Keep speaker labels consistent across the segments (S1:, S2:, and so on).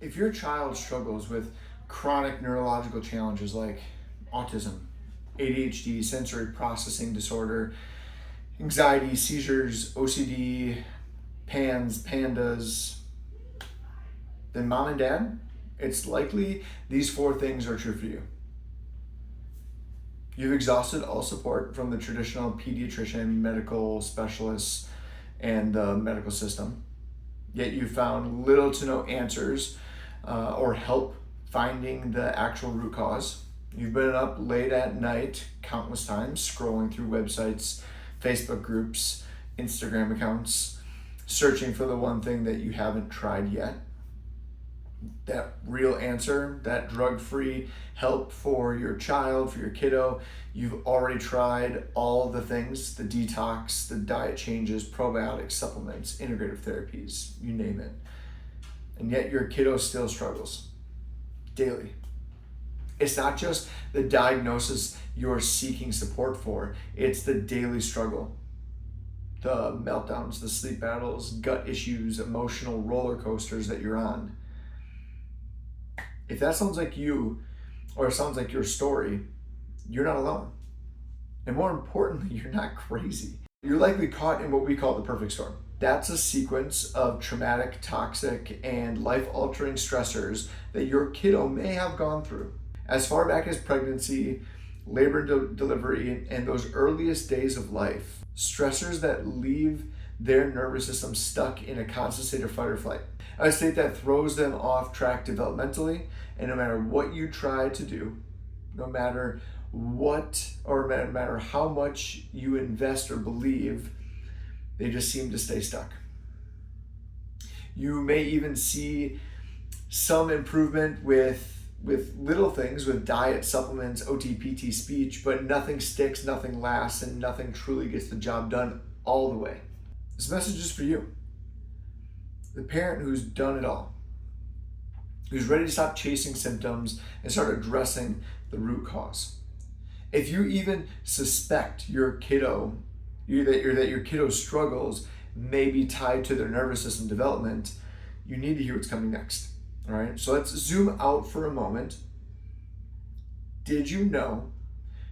S1: If your child struggles with chronic neurological challenges like autism, ADHD, sensory processing disorder, anxiety, seizures, OCD, pandas, then mom and dad, it's likely these 4 things are true for you. You've exhausted all support from the traditional pediatrician, medical specialists, and the medical system, yet you found little to no answers or help finding the actual root cause. You've been up late at night countless times scrolling through websites, Facebook groups, Instagram accounts, searching for the one thing that you haven't tried yet. That real answer, that drug-free help for your child, for your kiddo. You've already tried all the things, the detox, the diet changes, probiotics, supplements, integrative therapies, you name it. And yet your kiddo still struggles daily. It's not just the diagnosis you're seeking support for, it's the daily struggle. The meltdowns, the sleep battles, gut issues, emotional roller coasters that you're on. If that sounds like you, or sounds like your story, you're not alone. And more importantly, you're not crazy. You're likely caught in what we call the perfect storm. That's a sequence of traumatic, toxic, and life-altering stressors that your kiddo may have gone through. As far back as pregnancy, labor and delivery, and those earliest days of life, stressors that leave their nervous system stuck in a constant state of fight or flight. A state that throws them off track developmentally, and no matter what you try to do, no matter what, or no matter how much you invest or believe, they just seem to stay stuck. You may even see some improvement with little things, with diet, supplements, OT, PT, speech, but nothing sticks, nothing lasts, and nothing truly gets the job done all the way. This message is for you, the parent who's done it all, who's ready to stop chasing symptoms and start addressing the root cause. If you even suspect your kiddo, that your kiddo's struggles may be tied to their nervous system development, you need to hear what's coming next. All right, so let's zoom out for a moment. Did you know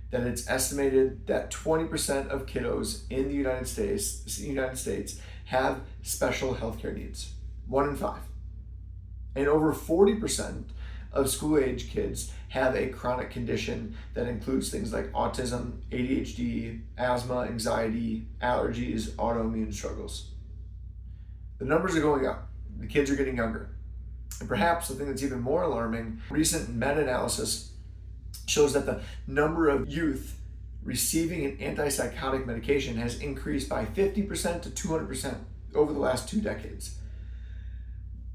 S1: that it's estimated that 20% of kiddos in the United States have special healthcare needs? 1 in 5. And over 40% of school-age kids have a chronic condition that includes things like autism, ADHD, asthma, anxiety, allergies, autoimmune struggles. The numbers are going up. The kids are getting younger. And perhaps the thing that's even more alarming, recent meta-analysis shows that the number of youth receiving an antipsychotic medication has increased by 50% to 200% over the last 2 decades.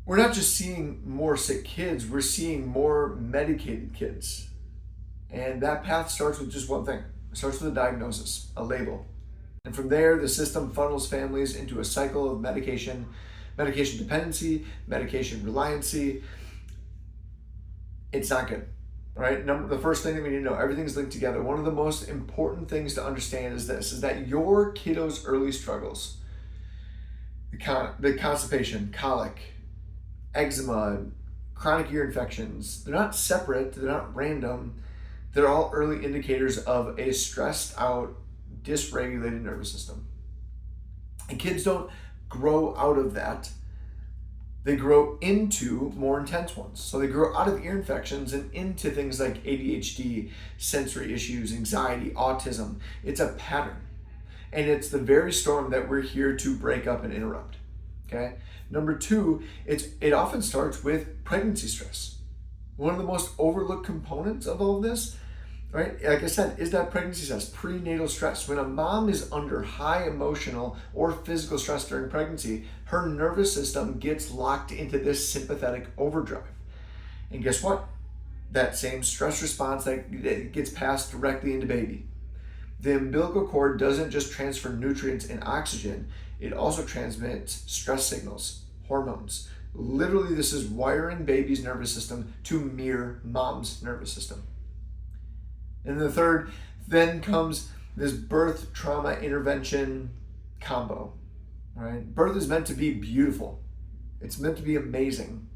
S1: We're not just seeing more sick kids, we're seeing more medicated kids. And that path starts with just one thing. It starts with a diagnosis, a label. And from there, the system funnels families into a cycle of medication dependency, medication reliancy. It's not good, right? The first thing that we need to know, everything's linked together. One of the most important things to understand is this, is that your kiddo's early struggles, the constipation, colic, eczema, chronic ear infections, they're not separate, they're not random. They're all early indicators of a stressed out, dysregulated nervous system. And kids don't grow out of that. They grow into more intense ones. So they grow out of ear infections and into things like ADHD, sensory issues, anxiety, autism. It's a pattern. And it's the very storm that we're here to break up and interrupt. Okay? Number 2, it often starts with pregnancy stress. One of the most overlooked components of all of this, right, like I said, is that pregnancy stress, prenatal stress. When a mom is under high emotional or physical stress during pregnancy, her nervous system gets locked into this sympathetic overdrive. And guess what? That same stress response that gets passed directly into baby. The umbilical cord doesn't just transfer nutrients and oxygen, it also transmits stress signals, hormones. Literally, this is wiring baby's nervous system to mirror mom's nervous system. And the third, then comes this birth trauma intervention combo, right? Birth is meant to be beautiful. It's meant to be amazing.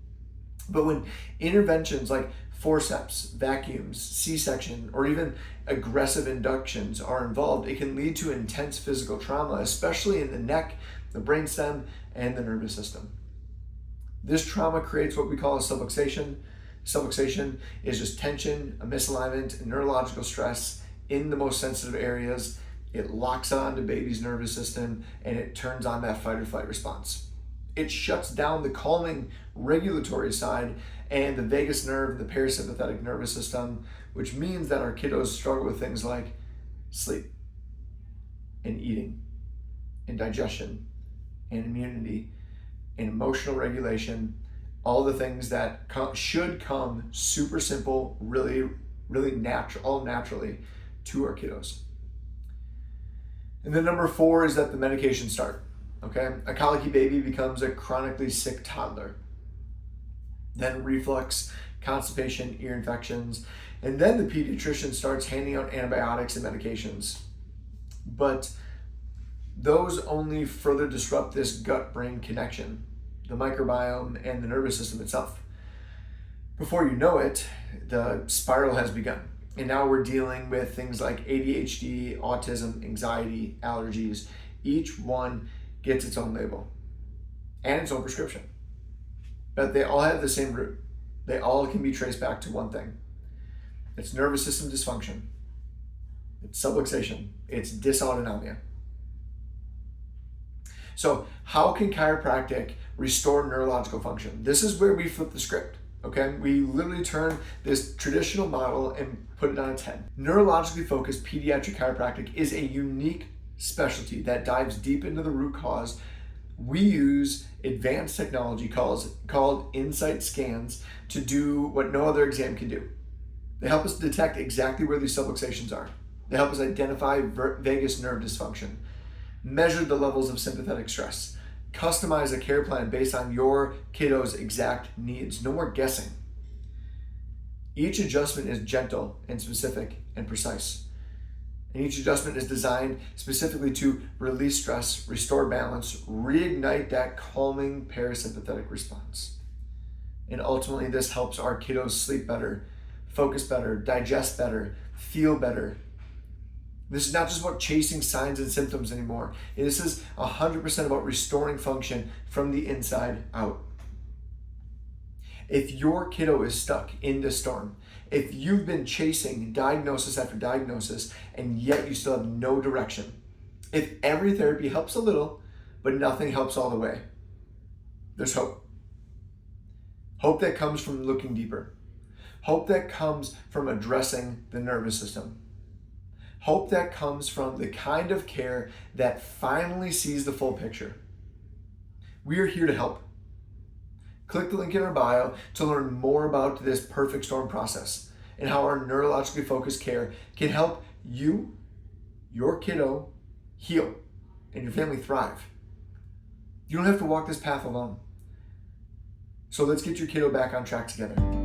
S1: But when interventions like forceps, vacuums, C-section, or even aggressive inductions are involved, it can lead to intense physical trauma, especially in the neck, the brainstem, and the nervous system. This trauma creates what we call a subluxation. Subluxation is just tension, a misalignment, and neurological stress in the most sensitive areas. It locks on to baby's nervous system and it turns on that fight or flight response. It shuts down the calming regulatory side and the vagus nerve, the parasympathetic nervous system, which means that our kiddos struggle with things like sleep and eating and digestion and immunity and emotional regulation, all the things that should come super simple, really natural, all naturally to our kiddos. And then number 4 is that the medications start. Okay, a colicky baby becomes a chronically sick toddler. Then reflux, constipation, ear infections, and then the pediatrician starts handing out antibiotics and medications. But those only further disrupt this gut-brain connection, the microbiome and the nervous system itself. Before you know it, the spiral has begun. And now we're dealing with things like ADHD, autism, anxiety, allergies. Each one gets its own label and its own prescription. But they all have the same root. They all can be traced back to one thing. It's nervous system dysfunction. It's subluxation. It's dysautonomia. So how can chiropractic restore neurological function? This is where we flip the script. Okay, we literally turn this traditional model and put it on its head. Neurologically focused pediatric chiropractic is a unique specialty that dives deep into the root cause. We use advanced technology called insight scans to do what no other exam can do. They help us detect exactly where these subluxations are. They help us identify vagus nerve dysfunction, measure the levels of sympathetic stress, customize a care plan based on your kiddo's exact needs. No more guessing. Each adjustment is gentle and specific and precise. And each adjustment is designed specifically to release stress, restore balance, reignite that calming parasympathetic response. And ultimately, this helps our kiddos sleep better, focus better, digest better, feel better. This is not just about chasing signs and symptoms anymore. This is 100% about restoring function from the inside out. If your kiddo is stuck in the storm, if you've been chasing diagnosis after diagnosis and yet you still have no direction, if every therapy helps a little, but nothing helps all the way, there's hope. Hope that comes from looking deeper. Hope that comes from addressing the nervous system. Hope that comes from the kind of care that finally sees the full picture. We are here to help. Click the link in our bio to learn more about this perfect storm process and how our neurologically focused care can help you, your kiddo, heal and your family thrive. You don't have to walk this path alone. So let's get your kiddo back on track together.